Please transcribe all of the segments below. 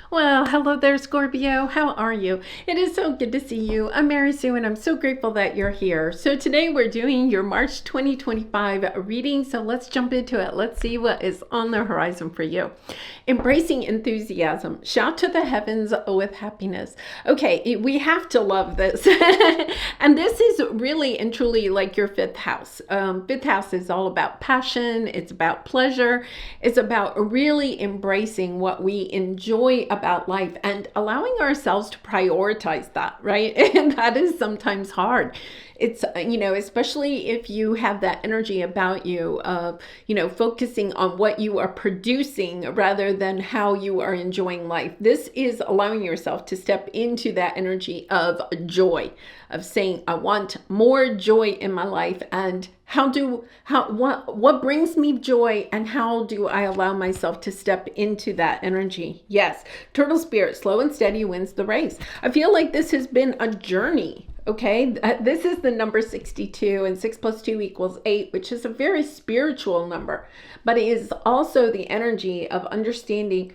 Well, hello there, Scorpio. How are you? It is so good to see you. I'm Mary Sue, and I'm so grateful that you're here. So today we're doing your March 2025 reading. So let's jump into it. Let's see what is on the horizon for you. Embracing enthusiasm. Shout to the heavens with happiness. Okay, we have to love this. And this is really and truly like your fifth house. Fifth house is all about passion. It's about pleasure. It's about really embracing what we enjoy about life and allowing ourselves to prioritize that, right? And that is sometimes hard. It's, especially if you have that energy about you of, focusing on what you are producing rather than how you are enjoying life. This is allowing yourself to step into that energy of joy, of saying, I want more joy in my life. And what brings me joy, and how do I allow myself to step into that energy? Yes, turtle spirit, slow and steady wins the race. I feel like this has been a journey. Okay, this is the number 62, and 6 plus 2 equals 8, which is a very spiritual number, but it is also the energy of understanding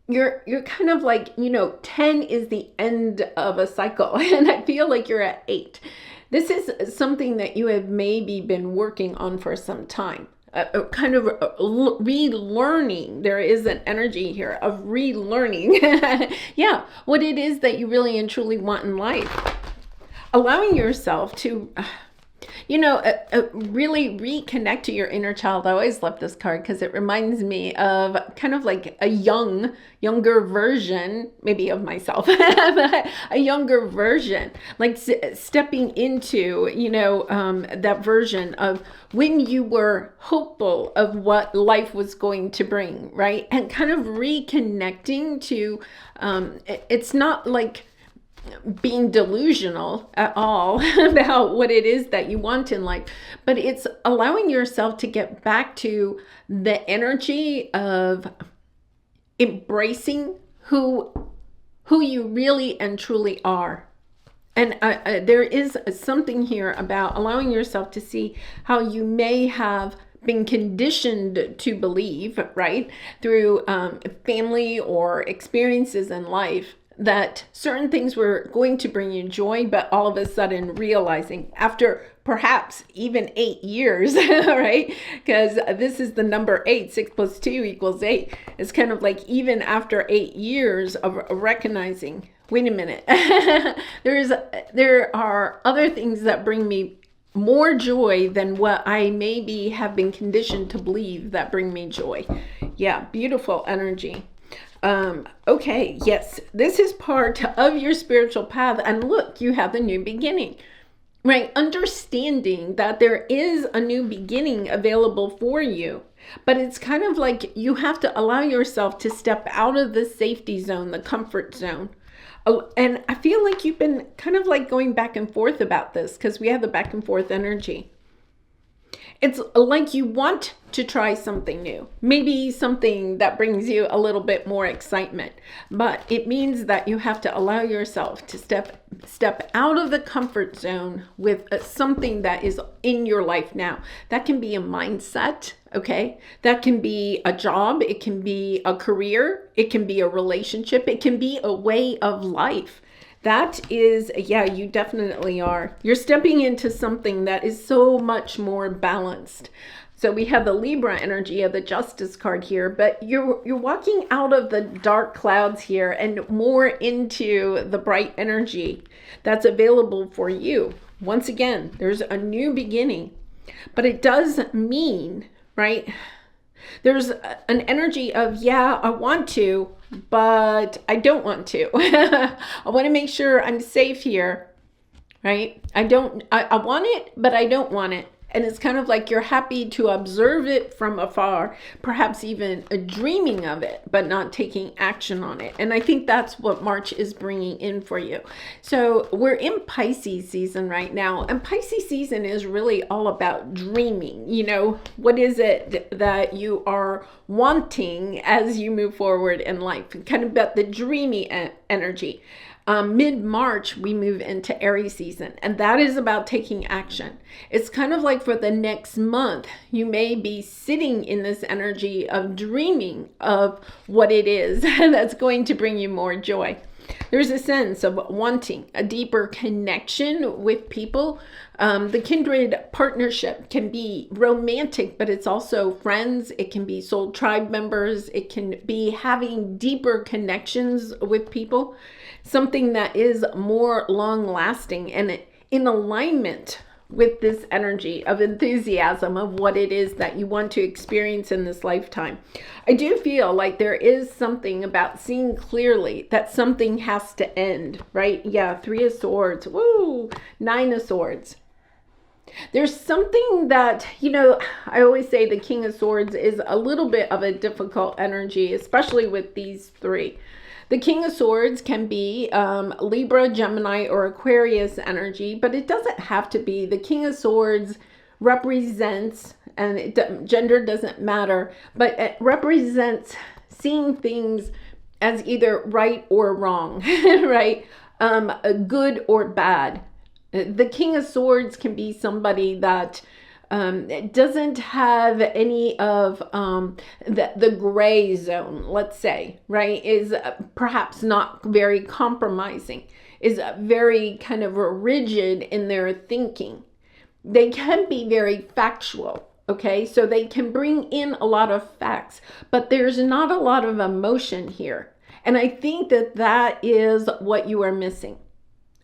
you're kind of like, 10 is the end of a cycle, and I feel like you're at 8. This is something that you have maybe been working on for some time. Kind of relearning. There is an energy here of relearning. Yeah, what it is that you really and truly want in life. Allowing yourself to, really reconnect to your inner child. I always love this card because it reminds me of kind of like a younger version, maybe of myself, a younger version, like stepping into, that version of when you were hopeful of what life was going to bring, right? And kind of reconnecting to, it's not like being delusional at all about what it is that you want in life, but it's allowing yourself to get back to the energy of embracing who you really and truly are. And there is something here about allowing yourself to see how you may have been conditioned to believe, right, through family or experiences in life, that certain things were going to bring you joy, but all of a sudden realizing after perhaps even 8 years, right? Because this is the number 8, 6 plus 2 equals 8. It's kind of like even after 8 years of recognizing, wait a minute, there are other things that bring me more joy than what I maybe have been conditioned to believe that bring me joy. Yeah, beautiful energy. Okay, yes, this is part of your spiritual path. And look, you have a new beginning, right? Understanding that there is a new beginning available for you. But it's kind of like you have to allow yourself to step out of the safety zone, the comfort zone. And I feel like you've been kind of like going back and forth about this because we have the back and forth energy. It's like you want to try something new, maybe something that brings you a little bit more excitement, but it means that you have to allow yourself to step out of the comfort zone with something that is in your life now. That can be a mindset, okay? That can be a job, it can be a career, it can be a relationship, it can be a way of life. That is, yeah, you definitely are. You're stepping into something that is so much more balanced. So we have the Libra energy of the Justice card here, but you're walking out of the dark clouds here and more into the bright energy that's available for you. Once again, there's a new beginning, but it does mean, right? There's an energy of, yeah, I want to, but I don't want to. I want to make sure I'm safe here, right? I want it, but I don't want it. And it's kind of like you're happy to observe it from afar, perhaps even dreaming of it, but not taking action on it. And I think that's what March is bringing in for you. So we're in Pisces season right now. And Pisces season is really all about dreaming. What is it that you are wanting as you move forward in life? Kind of about the dreamy energy. Mid-March, we move into Aries season, and that is about taking action. It's kind of like for the next month, you may be sitting in this energy of dreaming of what it is that's going to bring you more joy. There's a sense of wanting a deeper connection with people. The kindred partnership can be romantic, but it's also friends. It can be soul tribe members. It can be having deeper connections with people, something that is more long lasting and in alignment with this energy of enthusiasm of what it is that you want to experience in this lifetime. I do feel like there is something about seeing clearly that something has to end, right? Yeah, 3 of Swords, woo, 9 of Swords. There's something that, I always say the King of Swords is a little bit of a difficult energy, especially with these 3. The King of Swords can be Libra, Gemini, or Aquarius energy, but it doesn't have to be. The King of Swords represents, and gender doesn't matter, but it represents seeing things as either right or wrong, right? Good or bad. The King of Swords can be somebody that doesn't have any of the gray zone, let's say, right? Is perhaps not very compromising, is very kind of rigid in their thinking. They can be very factual, okay? So they can bring in a lot of facts, but there's not a lot of emotion here. And I think that that is what you are missing,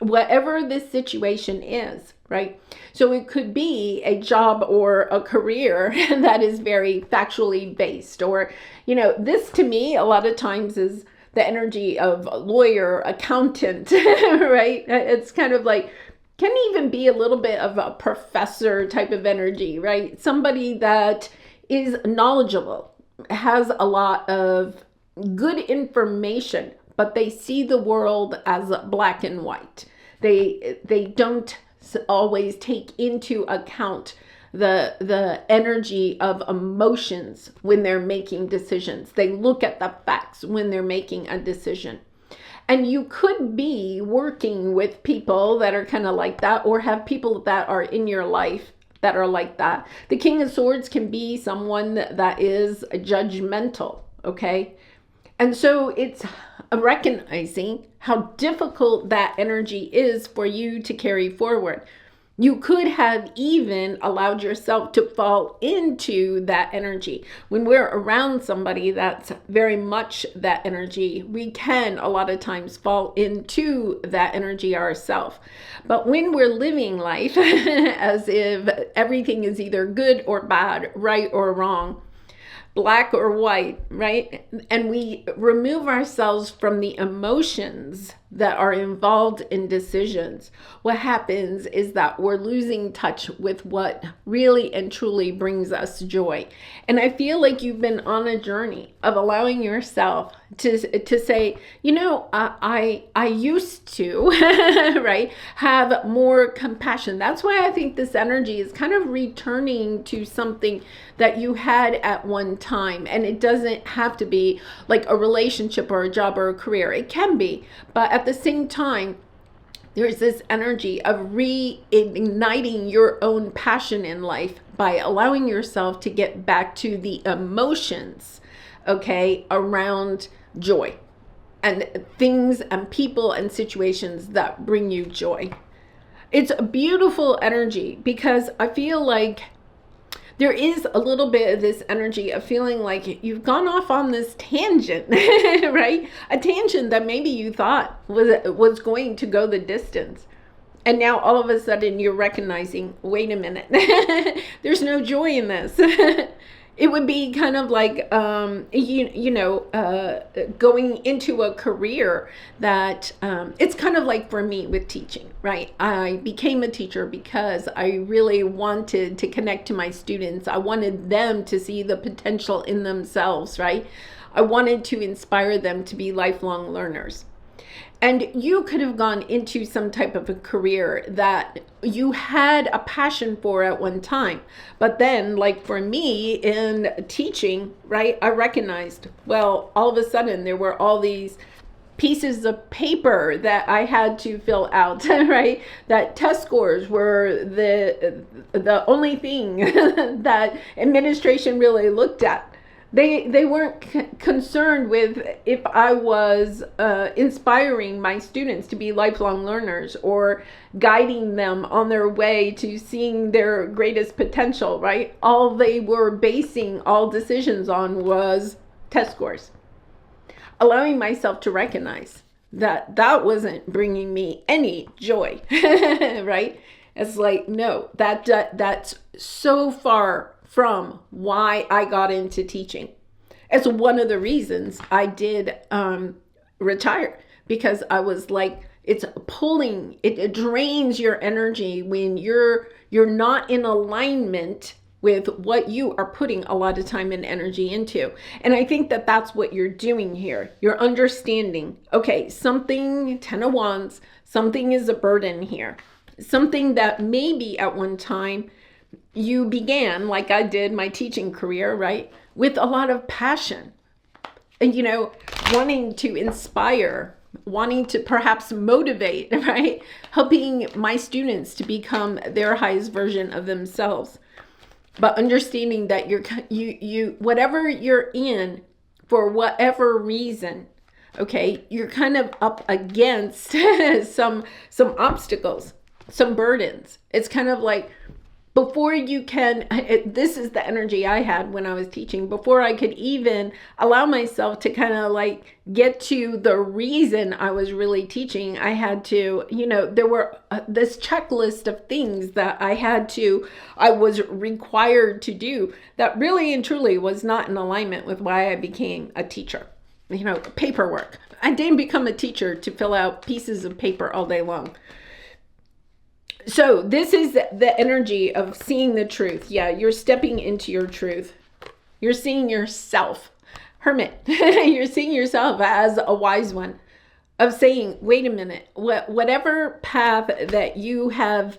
whatever this situation is, right? So it could be a job or a career that is very factually based, or, this to me a lot of times is the energy of lawyer, accountant, right? It's kind of like, can even be a little bit of a professor type of energy, right? Somebody that is knowledgeable, has a lot of good information, but they see the world as black and white. They don't always take into account the energy of emotions when they're making decisions. They look at the facts when they're making a decision. And you could be working with people that are kind of like that, or have people that are in your life that are like that. The King of Swords can be someone that is judgmental, okay? And so it's recognizing how difficult that energy is for you to carry forward. You could have even allowed yourself to fall into that energy. When we're around somebody that's very much that energy, we can a lot of times fall into that energy ourselves. But when we're living life as if everything is either good or bad, right or wrong, black or white, right? And we remove ourselves from the emotions that are involved in decisions. What happens is that we're losing touch with what really and truly brings us joy. And I feel like you've been on a journey of allowing yourself to say, I used to, right, have more compassion. That's why I think this energy is kind of returning to something that you had at one time. And it doesn't have to be like a relationship or a job or a career. It can be, but at the same time, there's this energy of reigniting your own passion in life by allowing yourself to get back to the emotions, okay, around joy and things and people and situations that bring you joy. It's a beautiful energy because I feel like there is a little bit of this energy of feeling like you've gone off on this tangent, right? A tangent that maybe you thought was going to go the distance. And now all of a sudden you're recognizing, wait a minute, there's no joy in this. It would be kind of like, going into a career that, it's kind of like for me with teaching, right? I became a teacher because I really wanted to connect to my students. I wanted them to see the potential in themselves, right? I wanted to inspire them to be lifelong learners. And you could have gone into some type of a career that you had a passion for at one time. But then, like for me in teaching, right, I recognized, well, all of a sudden there were all these pieces of paper that I had to fill out, right? That test scores were the only thing that administration really looked at. They weren't concerned with if I was inspiring my students to be lifelong learners or guiding them on their way to seeing their greatest potential, right? All they were basing all decisions on was test scores. Allowing myself to recognize that that wasn't bringing me any joy, right? It's like, no, that's so far from why I got into teaching. It's one of the reasons I did retire, because I was like, it's pulling, it drains your energy when you're not in alignment with what you are putting a lot of time and energy into. And I think that that's what you're doing here. You're understanding, okay, something, 10 of Wands, something is a burden here. Something that maybe at one time you began, like I did my teaching career, right, with a lot of passion. And, you know, wanting to inspire, wanting to perhaps motivate, right? Helping my students to become their highest version of themselves. But understanding that you whatever you're in, for whatever reason, okay, you're kind of up against some obstacles, some burdens. It's kind of like, before you can, this is the energy I had when I was teaching, before I could even allow myself to kind of like get to the reason I was really teaching, I had to, you know, there were this checklist of things that I was required to do that really and truly was not in alignment with why I became a teacher. You know, paperwork. I didn't become a teacher to fill out pieces of paper all day long. So this is the energy of seeing the truth. Yeah, you're stepping into your truth. You're seeing yourself. Hermit, you're seeing yourself as a wise one, of saying, wait a minute, whatever path that you have,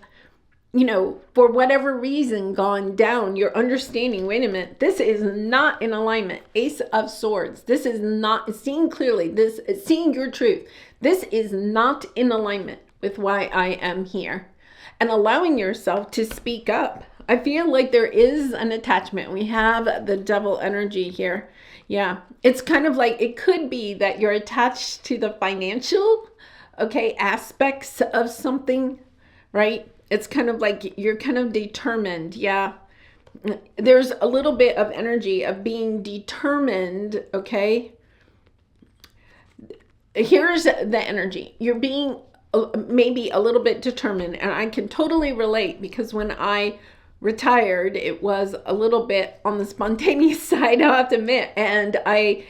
you know, for whatever reason gone down, you're understanding, wait a minute, this is not in alignment. Ace of Swords. This is not seeing clearly. This is seeing your truth. This is not in alignment with why I am here. And allowing yourself to speak up. I feel like there is an attachment. We have the Devil energy here. Yeah, it's kind of like, it could be that you're attached to the financial, okay, aspects of something, right? It's kind of like you're kind of determined. Yeah, there's a little bit of energy of being determined, okay? Here's the energy. You're being maybe a little bit determined, and I can totally relate, because when I retired, it was a little bit on the spontaneous side, I'll have to admit, and I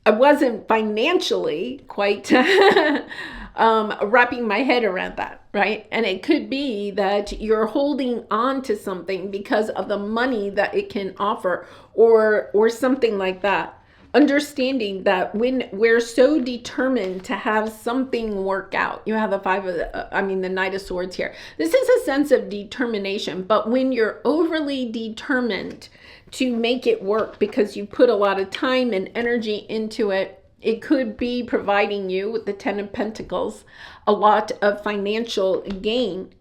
wasn't financially quite wrapping my head around that, right? And it could be that you're holding on to something because of the money that it can offer, or something like that. Understanding that when we're so determined to have something work out, you have the Knight of Swords here. This is a sense of determination, but when you're overly determined to make it work because you put a lot of time and energy into it, it could be providing you with the 10 of Pentacles, a lot of financial gain.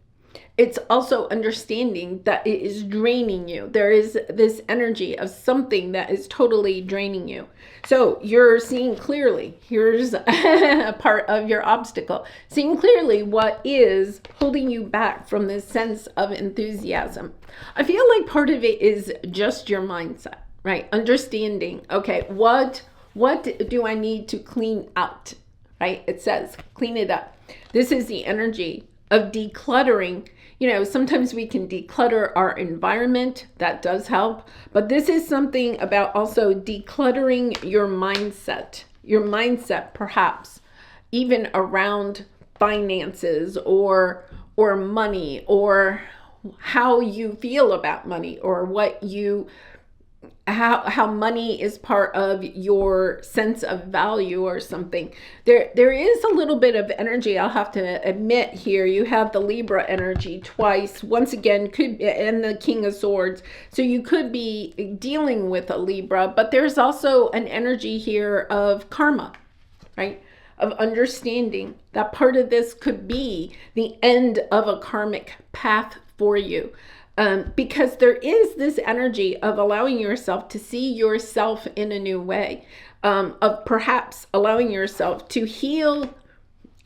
It's also understanding that it is draining you. There is this energy of something that is totally draining you. So you're seeing clearly. Here's a part of your obstacle. Seeing clearly what is holding you back from this sense of enthusiasm. I feel like part of it is just your mindset, right? Understanding, okay, what do I need to clean out, right? It says, clean it up. This is the energy of decluttering. You know, sometimes we can declutter our environment. That does help. But this is something about also decluttering your mindset. Your mindset, perhaps, even around finances or money, or how you feel about money, or how money is part of your sense of value or something. There is a little bit of energy, I'll have to admit here. You have the Libra energy twice. Once again, and the King of Swords. So you could be dealing with a Libra, but there's also an energy here of karma, right? Of understanding that part of this could be the end of a karmic path for you. Because there is this energy of allowing yourself to see yourself in a new way, of perhaps allowing yourself to heal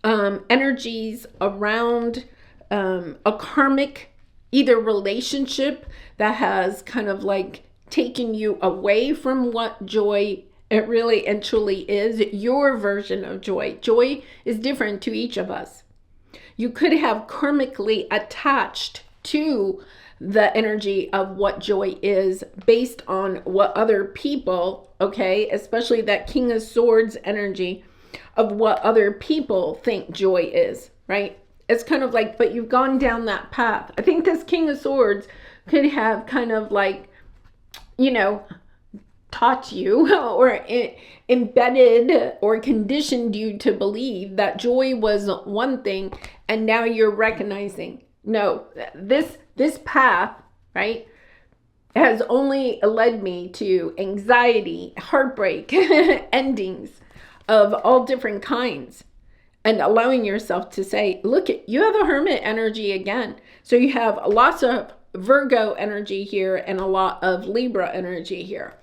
energies around a karmic either relationship that has kind of like taken you away from what joy it really and truly is, your version of joy. Joy is different to each of us. You could have karmically attached to the energy of what joy is based on what other people, okay, especially that King of Swords energy of what other people think joy is, right? It's kind of like, but you've gone down that path. I think this King of Swords could have kind of like, you know, taught you or embedded or conditioned you to believe that joy was one thing, and now you're recognizing, no, this path, right, has only led me to anxiety, heartbreak, endings of all different kinds. And allowing yourself to say, look, you have a Hermit energy again. So you have lots of Virgo energy here and a lot of Libra energy here.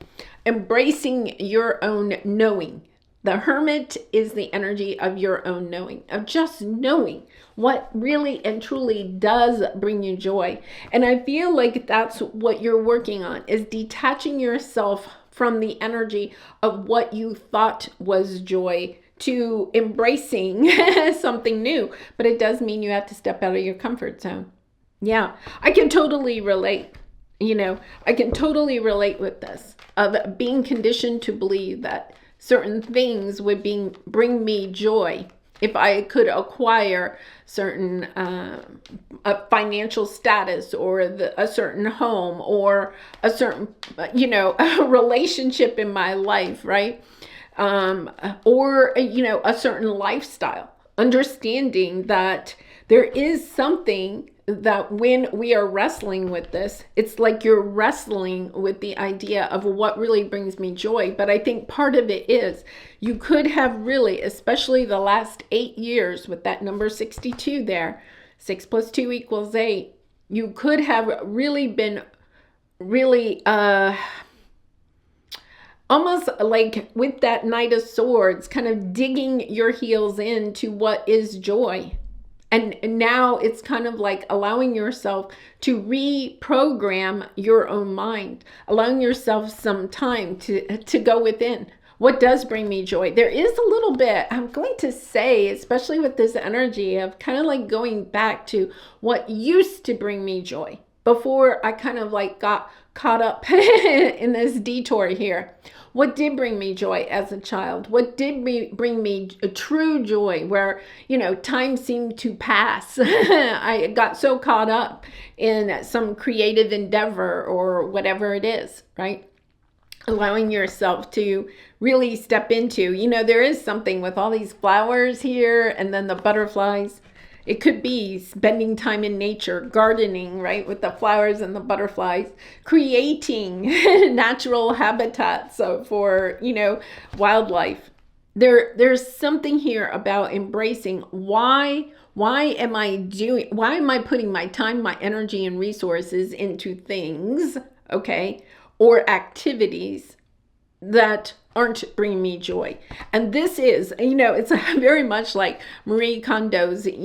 Embracing your own knowing. The Hermit is the energy of your own knowing, of just knowing what really and truly does bring you joy. And I feel like that's what you're working on, is detaching yourself from the energy of what you thought was joy to embracing something new. But it does mean you have to step out of your comfort zone. Yeah, I can totally relate. I can totally relate with this, of being conditioned to believe that certain things would bring me joy if I could acquire certain a financial status, or a certain home, or a certain, a relationship in my life, right? Or, a certain lifestyle. Understanding that there is something that when we are wrestling with this, it's like you're wrestling with the idea of what really brings me joy. But I think part of it is you could have really, especially the last 8 years with that number 62 there, 6 + 2 = 8, you could have really been really almost like with that Knight of Swords, kind of digging your heels into what is joy. And now it's kind of like allowing yourself to reprogram your own mind, allowing yourself some time to go within. What does bring me joy? There is a little bit, I'm going to say, especially with this energy of kind of like going back to what used to bring me joy before I kind of like got caught up in this detour here. What did bring me joy as a child? What did bring me a true joy where, time seemed to pass? I got so caught up in some creative endeavor or whatever it is, right? Allowing yourself to really step into, there is something with all these flowers here and then the butterflies. It could be spending time in nature, gardening, right, with the flowers and the butterflies, creating natural habitats for, wildlife. There's something here about embracing why am I putting my time, my energy, and resources into things, okay, or activities that aren't bringing me joy. And this is, it's very much like Marie Kondo's, if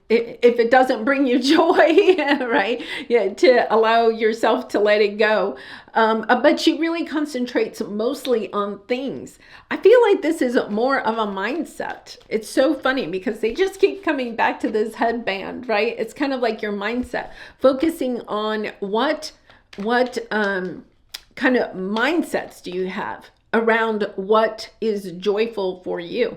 it doesn't bring you joy, right? Yeah, to allow yourself to let it go. But she really concentrates mostly on things. I feel like this is more of a mindset. It's so funny because they just keep coming back to this headband, right? It's kind of like your mindset, focusing on what kind of mindsets do you have around what is joyful for you.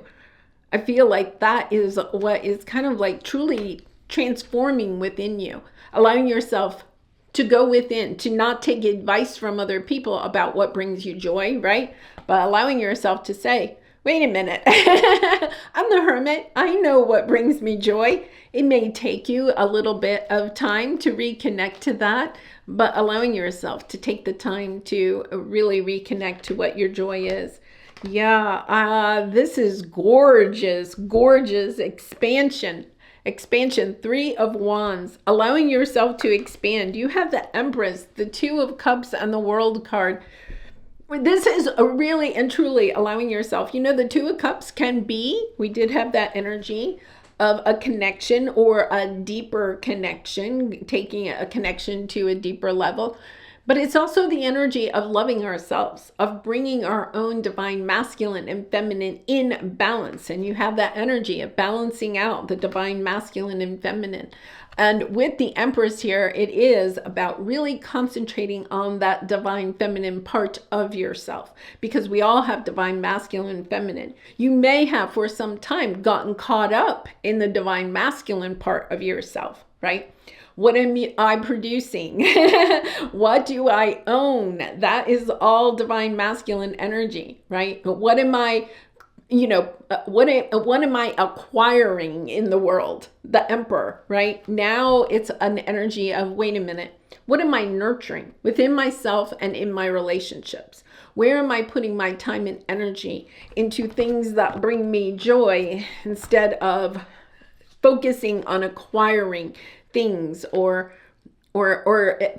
I feel like that is what is kind of like truly transforming within you, allowing yourself to go within, to not take advice from other people about what brings you joy, right? But allowing yourself to say, wait a minute, I'm the Hermit. I know what brings me joy. It may take you a little bit of time to reconnect to that, but allowing yourself to take the time to really reconnect to what your joy is. Yeah, this is gorgeous, gorgeous expansion. Expansion, 3 of Wands, allowing yourself to expand. You have the Empress, the 2 of Cups, and the World card. This is a really and truly allowing yourself. You know, the 2 of Cups can be, we did have that energy of a connection or a deeper connection, taking a connection to a deeper level. But it's also the energy of loving ourselves, of bringing our own divine masculine and feminine in balance. And you have that energy of balancing out the divine masculine and feminine. And with the Empress here, it is about really concentrating on that divine feminine part of yourself, because we all have divine masculine and feminine. You may have for some time gotten caught up in the divine masculine part of yourself, right? What am I producing? What do I own? That is all divine masculine energy, right? But what am I, what am I acquiring in the world? The Emperor, right? Now it's an energy of, wait a minute, what am I nurturing within myself and in my relationships? Where am I putting my time and energy into things that bring me joy instead of focusing on acquiring things or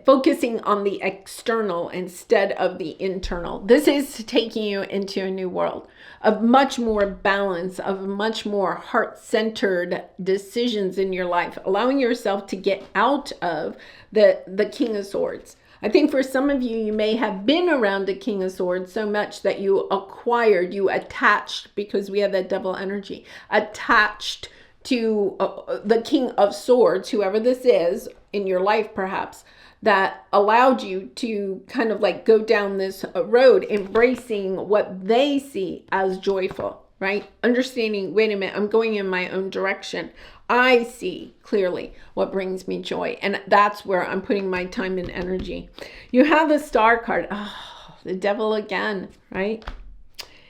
focusing on the external instead of the internal? This is taking you into a new world of much more balance, of much more heart-centered decisions in your life, allowing yourself to get out of the King of Swords. I think for some of you, you may have been around a King of Swords so much that you acquired, you attached, because we have that Devil energy, attached to the King of Swords, whoever this is in your life perhaps, that allowed you to kind of like go down this road, embracing what they see as joyful, right? Understanding, wait a minute, I'm going in my own direction. I see clearly what brings me joy, and that's where I'm putting my time and energy. You have the Star card. Oh, the Devil again, right?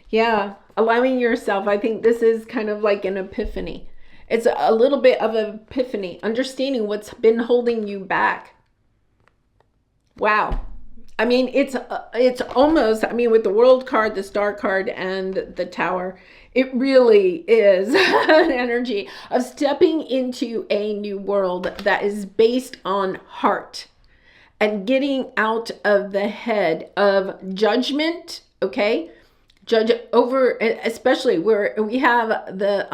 Yeah, allowing yourself. I think this is kind of like an epiphany. It's a little bit of an epiphany, understanding what's been holding you back. Wow. I mean, it's almost, I mean, with the World card, the Star card, and the Tower, it really is an energy of stepping into a new world that is based on heart and getting out of the head of judgment, okay? Judge over, especially where we have the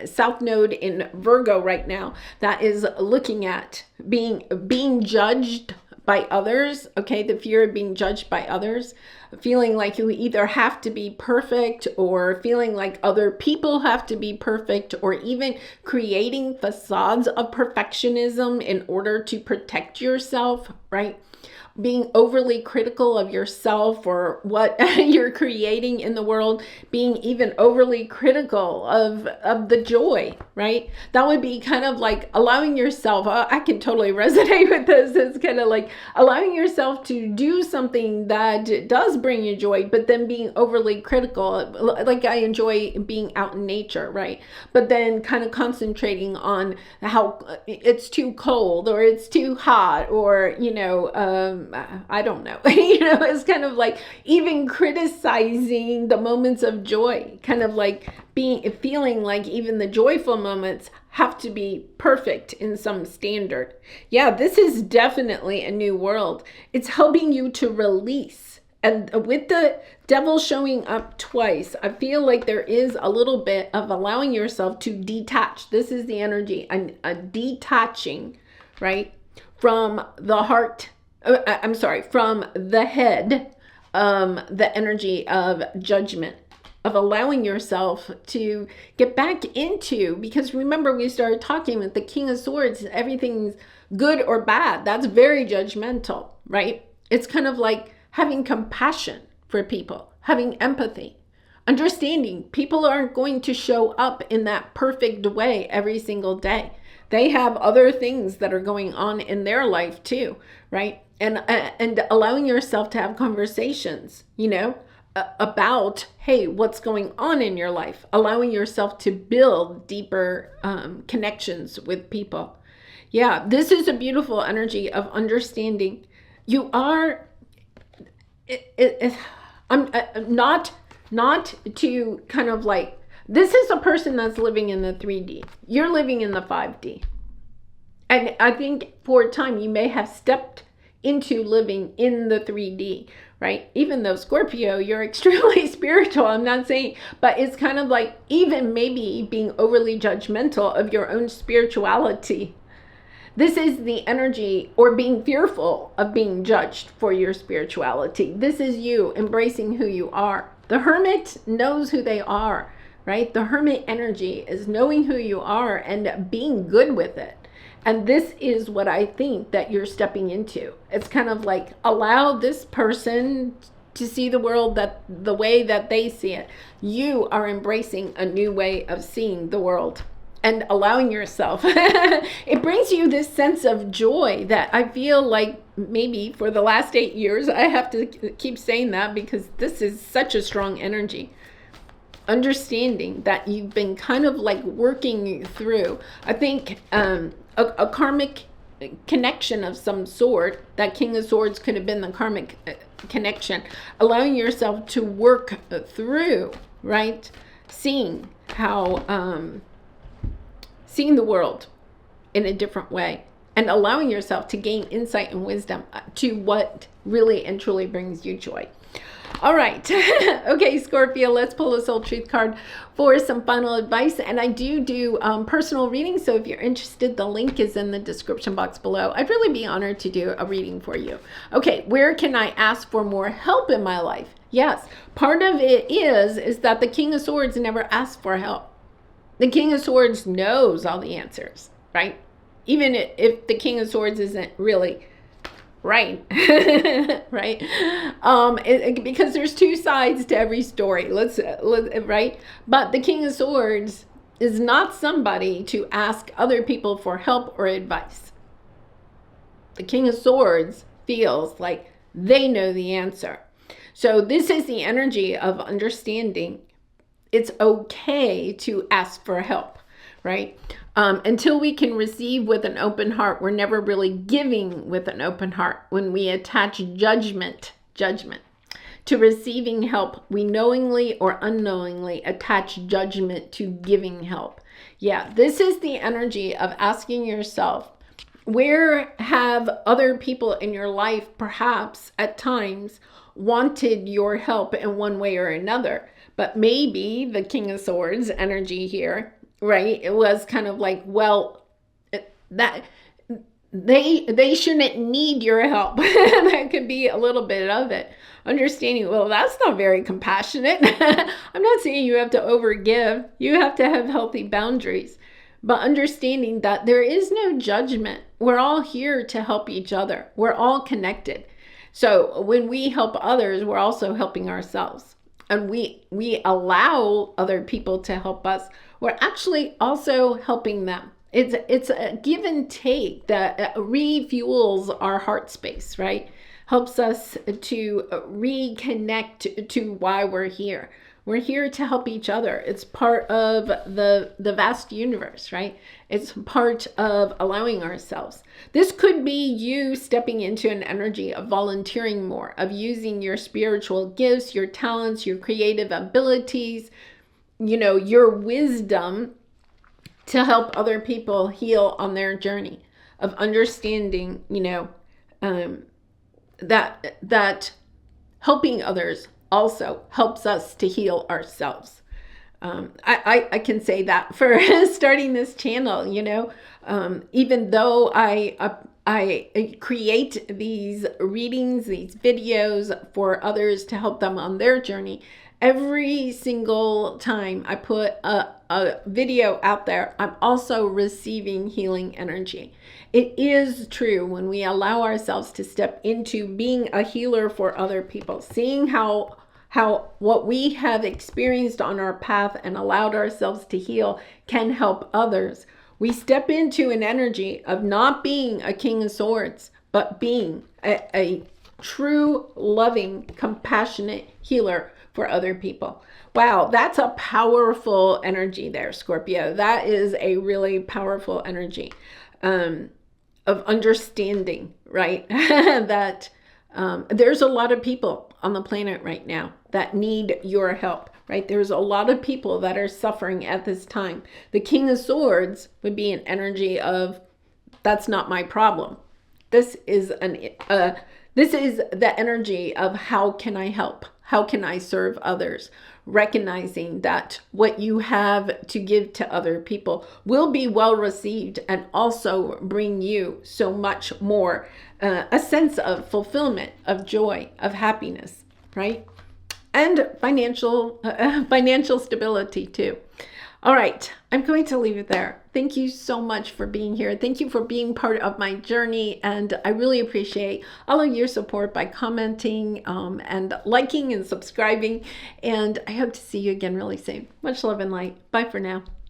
South Node in Virgo right now, that is looking at being judged by others, okay? The fear of being judged by others, feeling like you either have to be perfect, or feeling like other people have to be perfect, or even creating facades of perfectionism in order to protect yourself, right? Being overly critical of yourself or what you're creating in the world, being even overly critical of the joy, right? That would be kind of like allowing yourself, I can totally resonate with this. It's kind of like allowing yourself to do something that does bring you joy, but then being overly critical. Like I enjoy being out in nature, right? But then kind of concentrating on how it's too cold or it's too hot, or, I don't know, it's kind of like even criticizing the moments of joy, kind of like feeling like even the joyful moments have to be perfect in some standard. Yeah, this is definitely a new world. It's helping you to release. And with the Devil showing up twice, I feel like there is a little bit of allowing yourself to detach. This is the energy, a detaching, right? From the heart, from the head, the energy of judgment, of allowing yourself to get back into, because remember we started talking with the King of Swords, everything's good or bad. That's very judgmental, right? It's kind of like having compassion for people, having empathy, understanding people aren't going to show up in that perfect way every single day. They have other things that are going on in their life too, right? And allowing yourself to have conversations, about, hey, what's going on in your life? Allowing yourself to build deeper connections with people. Yeah, this is a beautiful energy of understanding. You are, I'm not not to kind of like, this is a person that's living in the 3D. You're living in the 5D. And I think for a time you may have stepped into living in the 3D, right? Even though Scorpio, you're extremely spiritual, I'm not saying, but it's kind of like even maybe being overly judgmental of your own spirituality. This is the energy, or being fearful of being judged for your spirituality. This is you embracing who you are. The hermit knows who they are, right? The hermit energy is knowing who you are and being good with it. And this is what I think that you're stepping into. It's kind of like, allow this person to see the world that the way that they see it. You are embracing a new way of seeing the world and allowing yourself. It brings you this sense of joy that I feel like maybe for the last 8 years, I have to keep saying that because this is such a strong energy. Understanding that you've been kind of like working through, I think, a karmic connection of some sort. That King of Swords could have been the karmic connection, allowing yourself to work through, right? Seeing how, seeing the world in a different way and allowing yourself to gain insight and wisdom to what really and truly brings you joy. All right. Okay, Scorpio, let's pull a soul truth card for some final advice. And I do personal readings. So if you're interested, the link is in the description box below. I'd really be honored to do a reading for you. Okay, where can I ask for more help in my life? Yes, part of it is that the King of Swords never asks for help. The King of Swords knows all the answers, right? Even if the King of Swords isn't really right. Right? Because there's two sides to every story. Let's right? But the King of Swords is not somebody to ask other people for help or advice. The King of Swords feels like they know the answer. So this is the energy of understanding it's okay to ask for help, right? Until we can receive with an open heart, we're never really giving with an open heart. When we attach judgment to receiving help, we knowingly or unknowingly attach judgment to giving help. Yeah, this is the energy of asking yourself, where have other people in your life perhaps at times wanted your help in one way or another? But maybe the King of Swords energy here, right? It was kind of like, well, that they shouldn't need your help. That could be a little bit of it. Understanding, well, that's not very compassionate. I'm not saying you have to overgive. You have to have healthy boundaries. But understanding that there is no judgment. We're all here to help each other. We're all connected. So when we help others, we're also helping ourselves. And we allow other people to help us, we're actually also helping them. It's a give and take that refuels our heart space, right? Helps us to reconnect to why we're here. We're here to help each other. It's part of the vast universe, right? It's part of allowing ourselves. This could be you stepping into an energy of volunteering more, of using your spiritual gifts, your talents, your creative abilities, your wisdom to help other people heal on their journey of understanding, that helping others also helps us to heal ourselves. I can say that for starting this channel, even though I create these readings, these videos for others to help them on their journey, every single time I put a video out there, I'm also receiving healing energy. It is true when we allow ourselves to step into being a healer for other people, seeing how what we have experienced on our path and allowed ourselves to heal can help others. We step into an energy of not being a King of Swords, but being a true, loving, compassionate healer for other people. Wow, that's a powerful energy there, Scorpio. That is a really powerful energy of understanding, right? That there's a lot of people on the planet right now that need your help, right? There's a lot of people that are suffering at this time. The King of Swords would be an energy of, that's not my problem. This is the energy of, how can I help? How can I serve others? Recognizing that what you have to give to other people will be well received and also bring you so much more, a sense of fulfillment, of joy, of happiness, right? And financial stability too. All right, I'm going to leave it there. Thank you so much for being here. Thank you for being part of my journey. And I really appreciate all of your support by commenting and liking and subscribing. And I hope to see you again really soon. Much love and light. Bye for now.